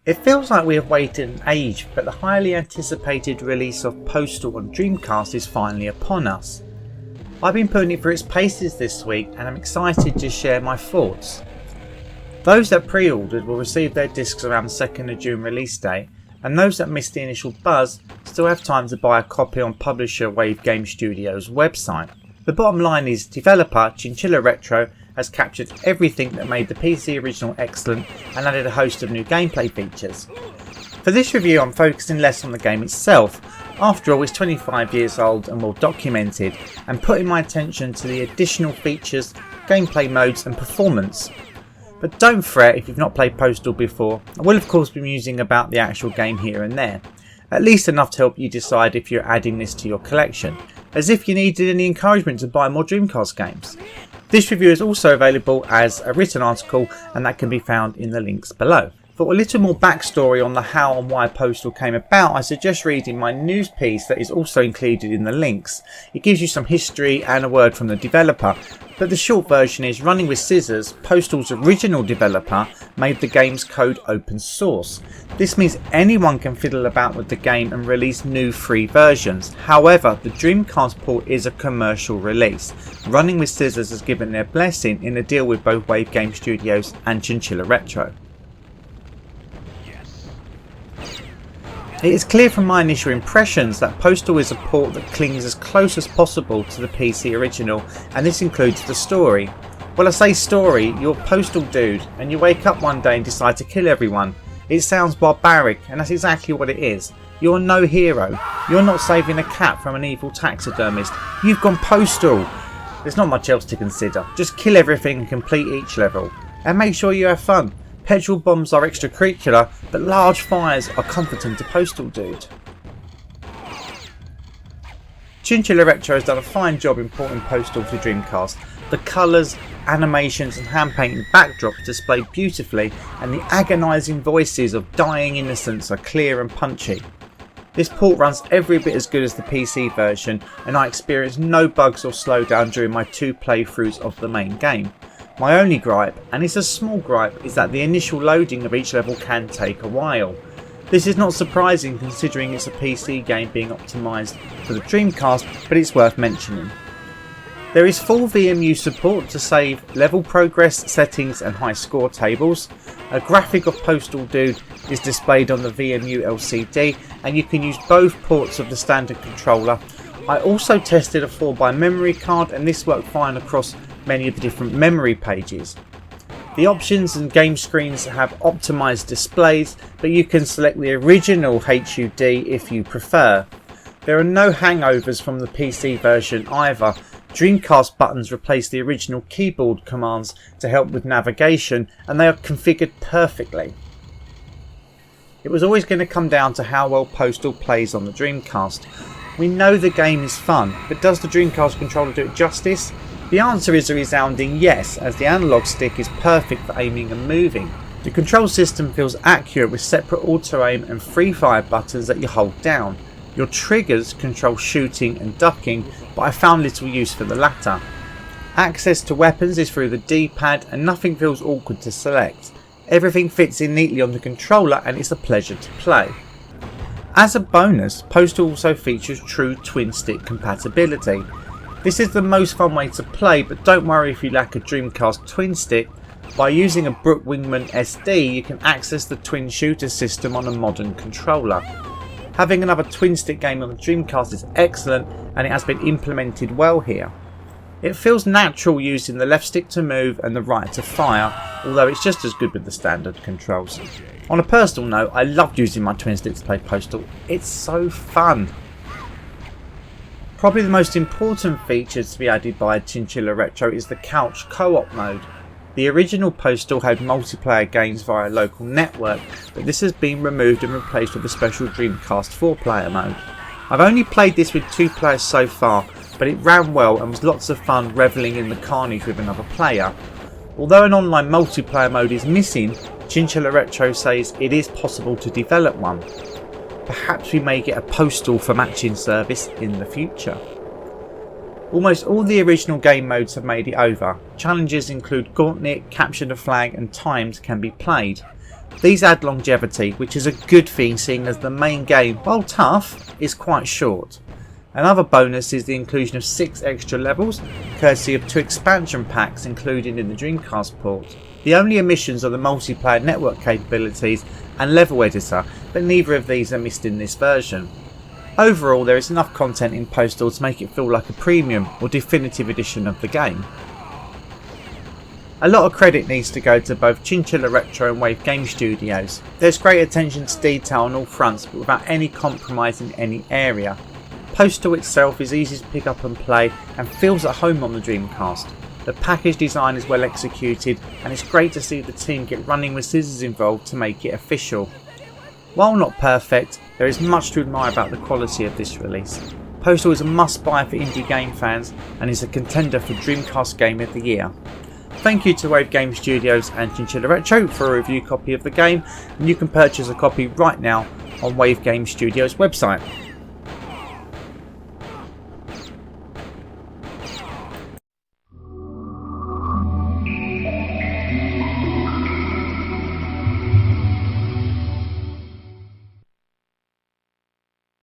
It feels like we have waited an age, but the highly anticipated release of Postal on Dreamcast is finally upon us. I've been putting it through its paces this week and I'm excited to share my thoughts. Those that pre-ordered will receive their discs around the 2nd of June release date, and those that missed the initial buzz still have time to buy a copy on publisher Wave Game Studios' website. The bottom line is developer Chinchilla Retro has captured everything that made the PC original excellent and added a host of new gameplay features. For this review I'm focusing less on the game itself. After all, it's 25 years old and well documented, and putting my attention to the additional features, gameplay modes and performance. But don't fret if you've not played Postal before. I will of course be musing about the actual game here and there, at least enough to help you decide if you're adding this to your collection, as if you needed any encouragement to buy more Dreamcast games. This review is also available as a written article, and that can be found in the links below. For a little more backstory on the how and why Postal came about, I suggest reading my news piece that is also included in the links. It gives you some history and a word from the developer, but the short version is Running with Scissors, Postal's original developer, made the game's code open source. This means anyone can fiddle about with the game and release new free versions. However, the Dreamcast port is a commercial release. Running with Scissors has given their blessing in a deal with both Wave Game Studios and Chinchilla Retro. It is clear from my initial impressions that Postal is a port that clings as close as possible to the PC original, and this includes the story. Well, I say story, you're a postal dude and you wake up one day and decide to kill everyone. It sounds barbaric, and that's exactly what it is. You're no hero. You're not saving a cat from an evil taxidermist. You've gone postal. There's not much else to consider. Just kill everything and complete each level. And make sure you have fun. Petrol bombs are extracurricular, but large fires are comforting to Postal Dude. Chinchilla Retro has done a fine job importing Postal to Dreamcast. The colours, animations and hand-painted backdrops displayed beautifully, and the agonising voices of dying innocents are clear and punchy. This port runs every bit as good as the PC version, and I experienced no bugs or slowdown during my 2 playthroughs of the main game. My only gripe, and it's a small gripe, is that the initial loading of each level can take a while. This is not surprising considering it's a PC game being optimised for the Dreamcast, but it's worth mentioning. There is full VMU support to save level progress, settings and high score tables. A graphic of Postal Dude is displayed on the VMU LCD, and you can use both ports of the standard controller. I also tested a 4x memory card, and this worked fine across many of the different memory pages. The options and game screens have optimised displays, but you can select the original HUD if you prefer. There are no hangovers from the PC version either. Dreamcast buttons replace the original keyboard commands to help with navigation, and they are configured perfectly. It was always going to come down to how well Postal plays on the Dreamcast. We know the game is fun, but does the Dreamcast controller do it justice? The answer is a resounding yes, as the analog stick is perfect for aiming and moving. The control system feels accurate with separate auto-aim and free fire buttons that you hold down. Your triggers control shooting and ducking, but I found little use for the latter. Access to weapons is through the D-pad and nothing feels awkward to select. Everything fits in neatly on the controller and it's a pleasure to play. As a bonus, Postal also features true twin stick compatibility. This is the most fun way to play, but don't worry if you lack a Dreamcast twin stick. By using a Brook Wingman SD, you can access the twin shooter system on a modern controller. Having another twin stick game on the Dreamcast is excellent, and it has been implemented well here. It feels natural using the left stick to move and the right to fire, although it's just as good with the standard controls. On a personal note, I loved using my twin stick to play Postal. It's so fun. Probably the most important feature to be added by Chinchilla Retro is the couch co-op mode. The original Postal had multiplayer games via a local network, but this has been removed and replaced with a special Dreamcast 4-player mode. I've only played this with 2 players so far, but it ran well and was lots of fun revelling in the carnage with another player. Although an online multiplayer mode is missing, Chinchilla Retro says it is possible to develop one. Perhaps we may get a Postal for matching service in the future. Almost all the original game modes have made it over. Challenges include Gauntlet, Capture the Flag and Timed can be played. These add longevity, which is a good thing seeing as the main game, while tough, is quite short. Another bonus is the inclusion of 6 extra levels, courtesy of 2 expansion packs included in the Dreamcast port. The only omissions are the multiplayer network capabilities and level editor, but neither of these are missed in this version. Overall, there is enough content in Postal to make it feel like a premium or definitive edition of the game. A lot of credit needs to go to both Chinchilla Retro and Wave Game Studios. There's great attention to detail on all fronts, but without any compromise in any area. Postal itself is easy to pick up and play and feels at home on the Dreamcast. The package design is well executed and it's great to see the team get running with scissors involved to make it official. While not perfect, there is much to admire about the quality of this release. Postal is a must buy for indie game fans and is a contender for Dreamcast Game of the Year. Thank you to Wave Game Studios and Chinchilla Retro for a review copy of the game, and you can purchase a copy right now on Wave Game Studios website.